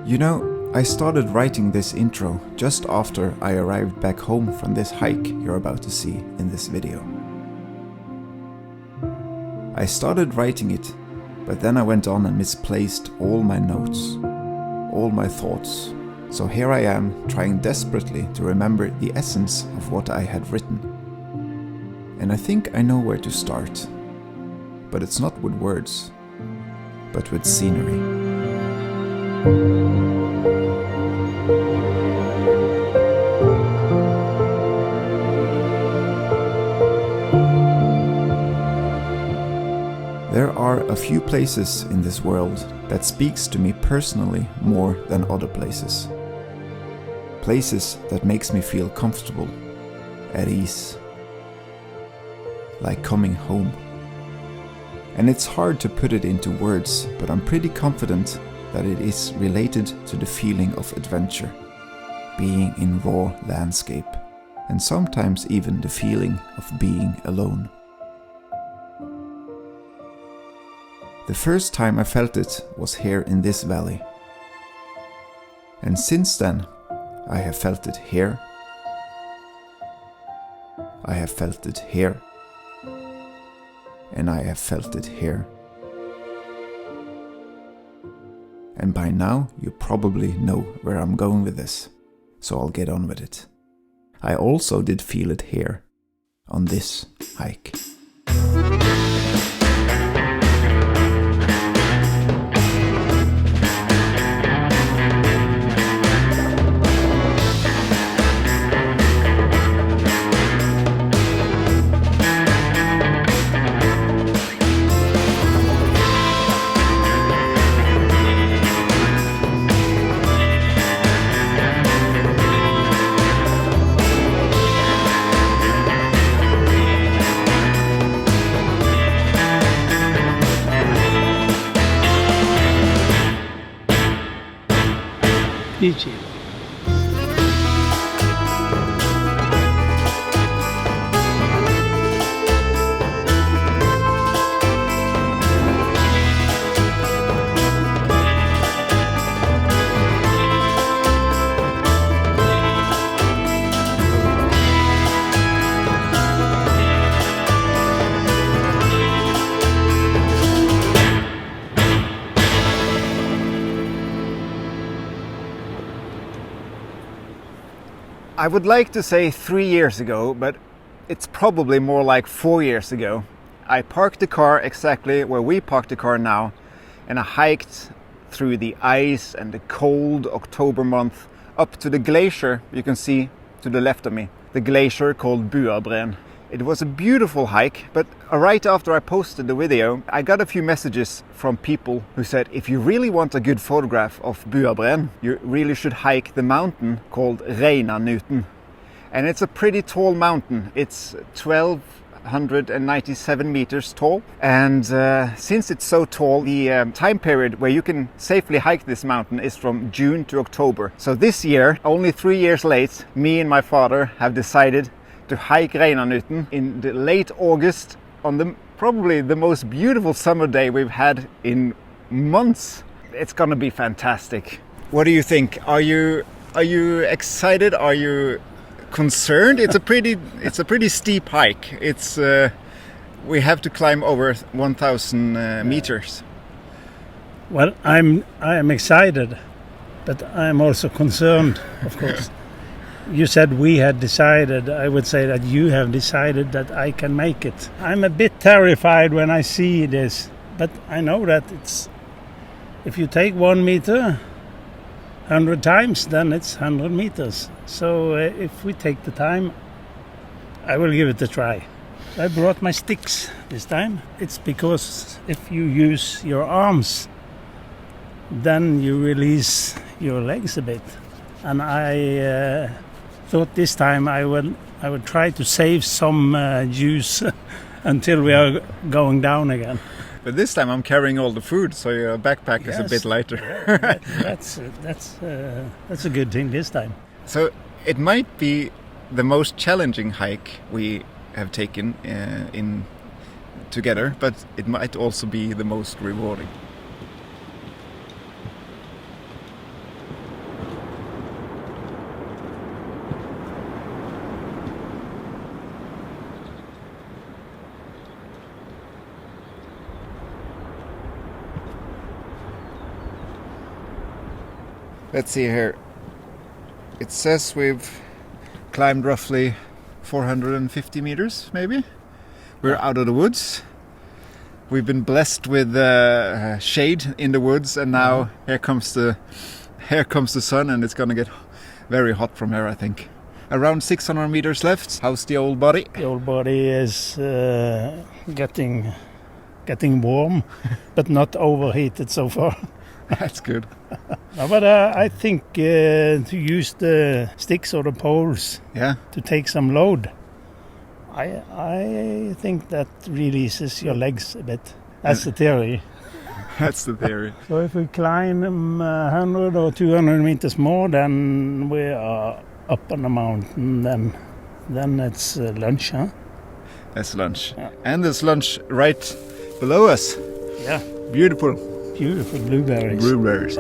You know, I started writing this intro just after I arrived back home from this hike you're about to see in this video. I started writing it, but then I went on and misplaced all my notes, all my thoughts. So here I am, trying desperately to remember the essence of what I had written. And I think I know where to start. But it's not with words, but with scenery. There are a few places in this world that speaks to me personally more than other places. Places that makes me feel comfortable, at ease, like coming home. And it's hard to put it into words, but I'm pretty confident that it is related to the feeling of adventure, being in raw landscape, and sometimes even the feeling of being alone. The first time I felt it was here in this valley. And since then, I have felt it here. I have felt it here. And I have felt it here. And by now, you probably know where I'm going with this, so I'll get on with it. I also did feel it here, on this hike. Glacier. I would like to say 3 years ago, but it's probably more like 4 years ago. I parked the car exactly where we parked the car now, and I hiked through the ice and the cold October month up to the glacier you can see to the left of me, the glacier called 𝐵𝐴. It was a beautiful hike, but right after I posted the video, I got a few messages from people who said if you really want a good photograph of 𝐵𝐴, you really should hike the mountain called Reinanuten. And it's a pretty tall mountain. It's 1,297 meters tall. And since it's so tall, the time period where you can safely hike this mountain is from June to October. So this year, only 3 years late, me and my father have decided to hike Reinanuten in the late August on probably the most beautiful summer day we've had in months. It's gonna be fantastic. What do you think? Are you excited? Are you concerned? It's a pretty steep hike. It's we have to climb over 1,000 meters. Well, I am excited, but I'm also concerned, of course. You said we had decided. I would say that you have decided that I can make it. I'm a bit terrified when I see this, but I know that if you take 1 meter 100 times, then it's 100 meters. So if we take the time, I will give it a try. I brought my sticks this time. It's because if you use your arms, then you release your legs a bit. And I thought this time I would try to save some juice until we are going down again. But this time I'm carrying all the food, so your backpack is a bit lighter. That's a good thing this time. So It might be the most challenging hike we have taken in together, but it might also be the most rewarding. Let's see here. It says we've climbed roughly 450 meters, maybe. We're out of the woods. We've been blessed with shade in the woods, and now here comes the sun, and it's gonna get very hot from here, I think. Around 600 meters left. How's the old body? The old body is getting warm, but not overheated so far. That's good. But I think to use the sticks or the poles to take some load, I think that releases your legs a bit. That's the theory. That's the theory. So if we climb 100 or 200 meters more, then we are up on the mountain. Then it's lunch, huh? That's lunch. Yeah. And there's lunch right below us. Yeah. Beautiful. Beautiful blueberries. Blueberries.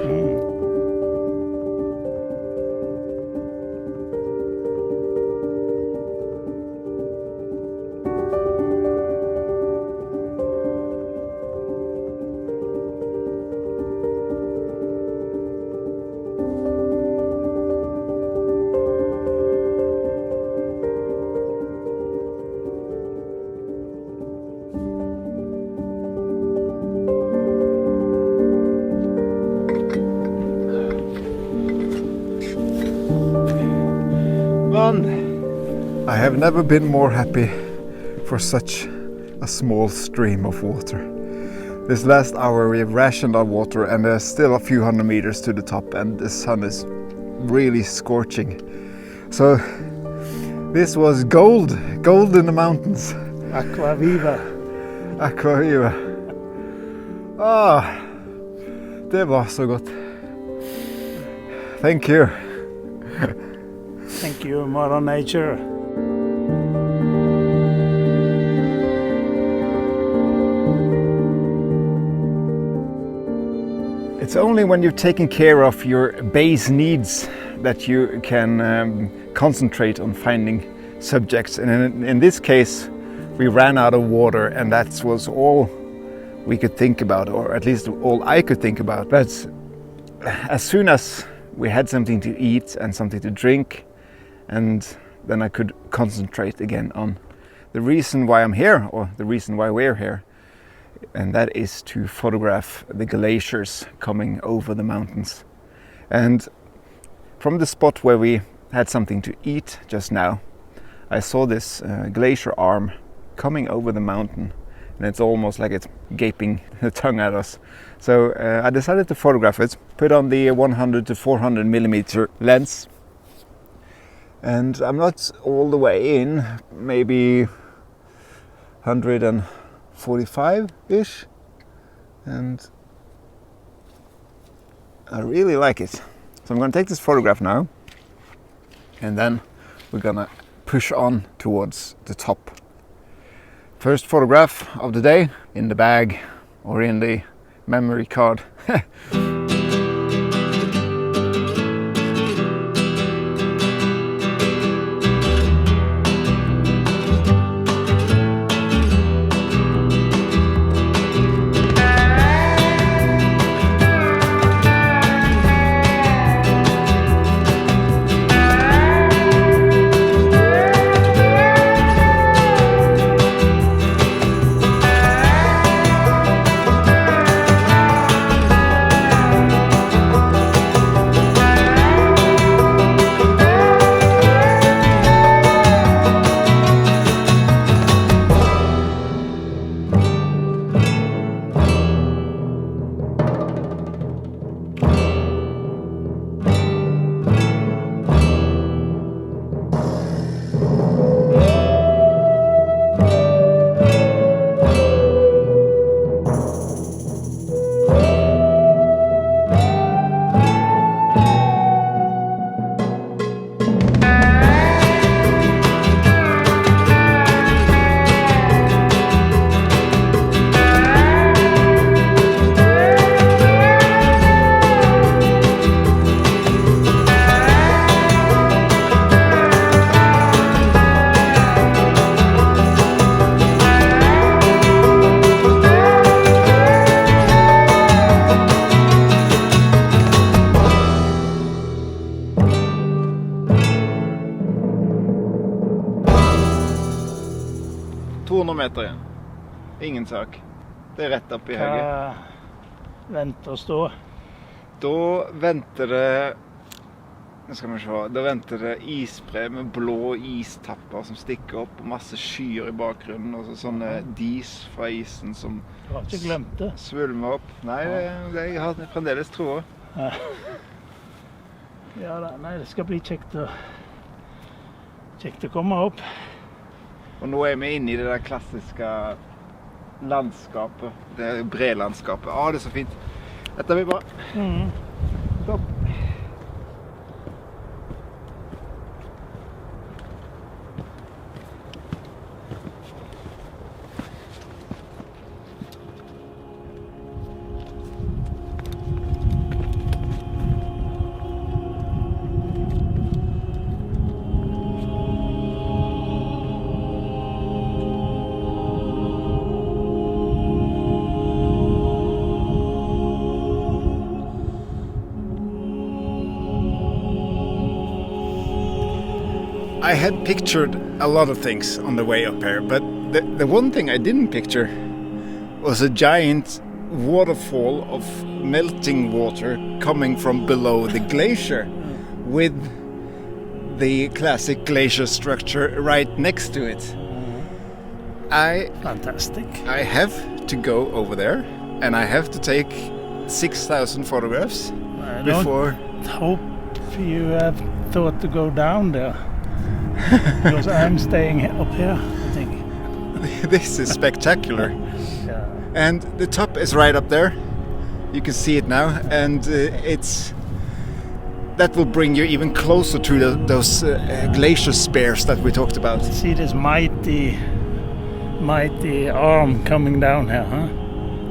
I have never been more happy for such a small stream of water. This last hour we have rationed our water, and there's still a few hundred meters to the top, and the sun is really scorching. So this was gold in the mountains. Aqua viva. Aqua viva. Det var så gott. Thank you. Thank you, Mother Nature. It's only when you've taken care of your base needs that you can concentrate on finding subjects. And in this case, we ran out of water, and that was all we could think about, or at least all I could think about. But as soon as we had something to eat and something to drink, and then I could concentrate again on the reason why I'm here, or the reason why we're here. And that is to photograph the glaciers coming over the mountains. And from the spot where we had something to eat just now, I saw this glacier arm coming over the mountain, and it's almost like it's gaping the tongue at us. So I decided to photograph it, put on the 100 to 400 millimeter lens, and I'm not all the way in, maybe 145-ish, and I really like it. So I'm going to take this photograph now, and then we're gonna push on towards the top. First photograph of the day, in the bag or in the memory card. 200 meter igjen. Ingen sak. Det er rett opp i høyet. Hva venter å stå? Da venter det... Nå skal vi se. Da venter det isbre med blå istapper som stikker opp, og masse skyer i bakgrunnen, og sånne dis fra isen som... Du har ikke glemt det? Svulmer opp. Nei, det jeg har fremdeles troa. Ja da, nei, det skal bli kjekt å komme opp. Og nå er vi inne i det der klassiske landskapet, det brelandskapet. Det er så fint. Dette blir bra. Stopp. I had pictured a lot of things on the way up here, but the one thing I didn't picture was a giant waterfall of melting water coming from below the glacier with the classic glacier structure right next to it. Fantastic. I have to go over there and I have to take 6,000 photographs before... I hope you have thought to go down there. Because I'm staying up here, I think. This is spectacular. Yeah. And the top is right up there. You can see it now, and that will bring you even closer to those glacier spears that we talked about. See this mighty arm coming down here, huh?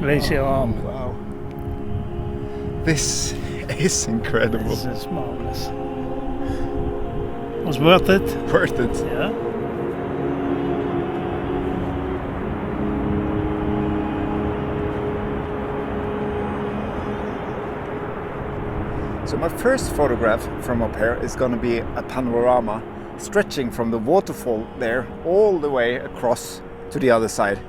Glacier arm. Wow. This is incredible. This is marvelous. Was worth it. Worth it. Yeah. So my first photograph from up here is going to be a panorama stretching from the waterfall there all the way across to the other side.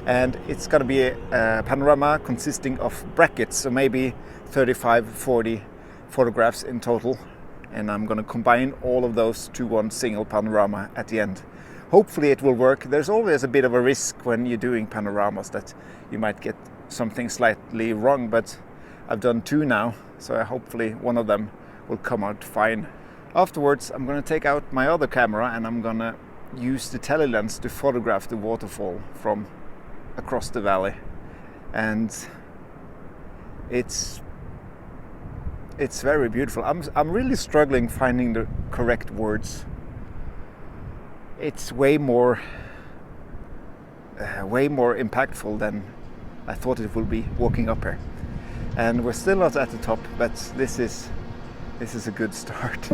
And it's going to be a panorama consisting of brackets, so maybe 35-40 photographs in total. And I'm going to combine all of those to one single panorama at the end. Hopefully it will work. There's always a bit of a risk when you're doing panoramas that you might get something slightly wrong, but I've done 2 now, so hopefully one of them will come out fine. Afterwards, I'm going to take out my other camera and I'm going to use the telelens to photograph the waterfall from across the valley. And it's very beautiful. I'm really struggling finding the correct words. It's way more impactful than I thought it would be walking up here. And we're still not at the top, but this is a good start.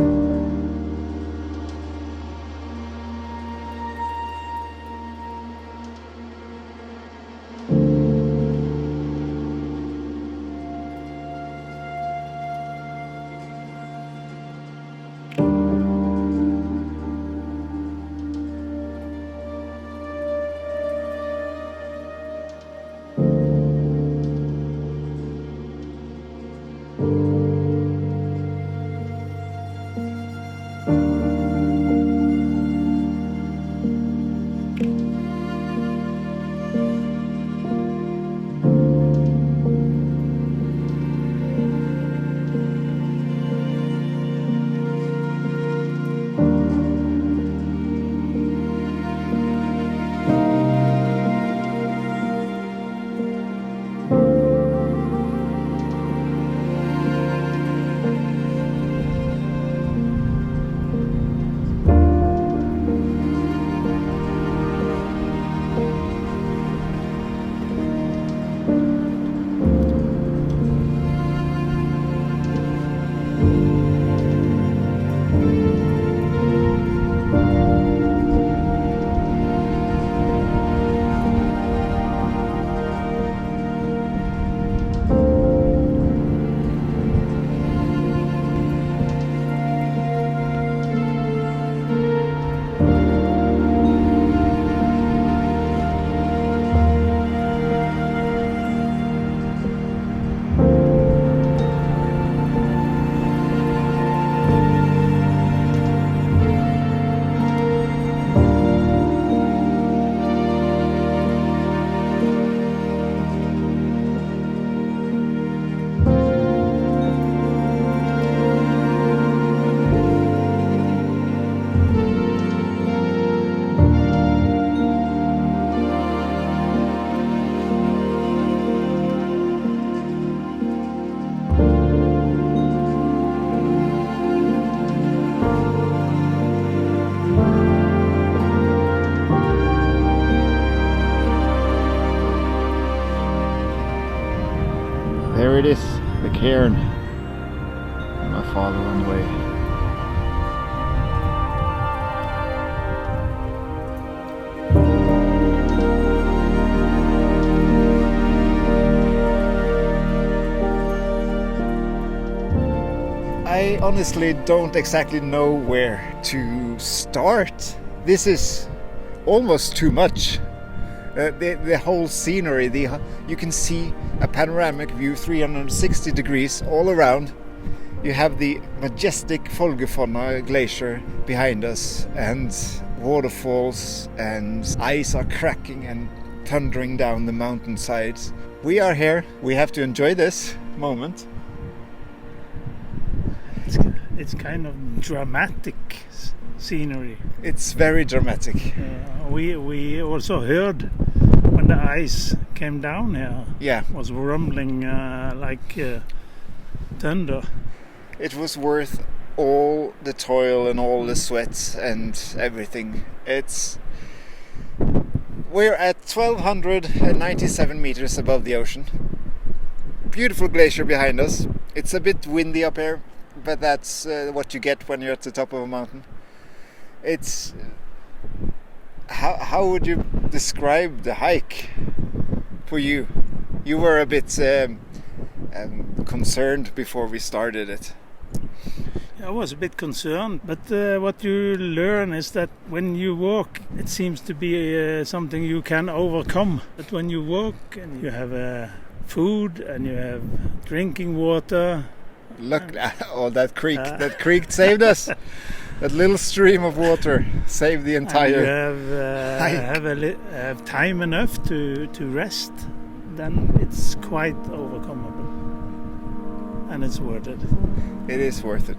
it is, the cairn. And my father on the way. I honestly don't exactly know where to start. This is almost too much. The whole scenery, you can see a panoramic view 360 degrees all around. You have the majestic 𝐔𝐿𝐺𝐿 Glacier behind us, and waterfalls, and ice are cracking and thundering down the mountainsides. We are here. We have to enjoy this moment. It's kind of dramatic scenery. It's very dramatic. We also heard when the ice came down here. Yeah. It was rumbling like thunder. It was worth all the toil and all the sweat and everything. We're at 1297 meters above the ocean. Beautiful glacier behind us. It's a bit windy up here, but that's what you get when you're at the top of a mountain. It's how would you describe the hike for you? You were a bit concerned before we started it. I was a bit concerned, but what you learn is that when you walk, it seems to be something you can overcome. But when you walk and you have food and you have drinking water. Look, oh, that creek saved us. That little stream of water saved the entire. And you have time enough to rest, then it's quite overcomable, and it's worth it. It is worth it.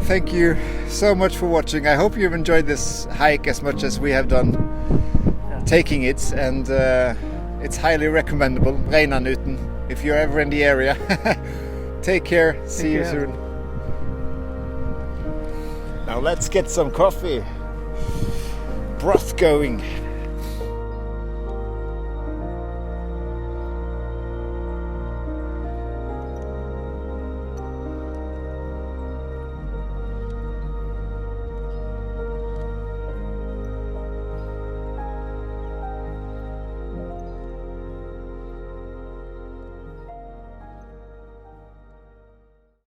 Thank you so much for watching. I hope you've enjoyed this hike as much as we have done taking it, and it's highly recommendable. Reinanuten, if you're ever in the area. Take care. See you soon. Now let's get some coffee. Broth going.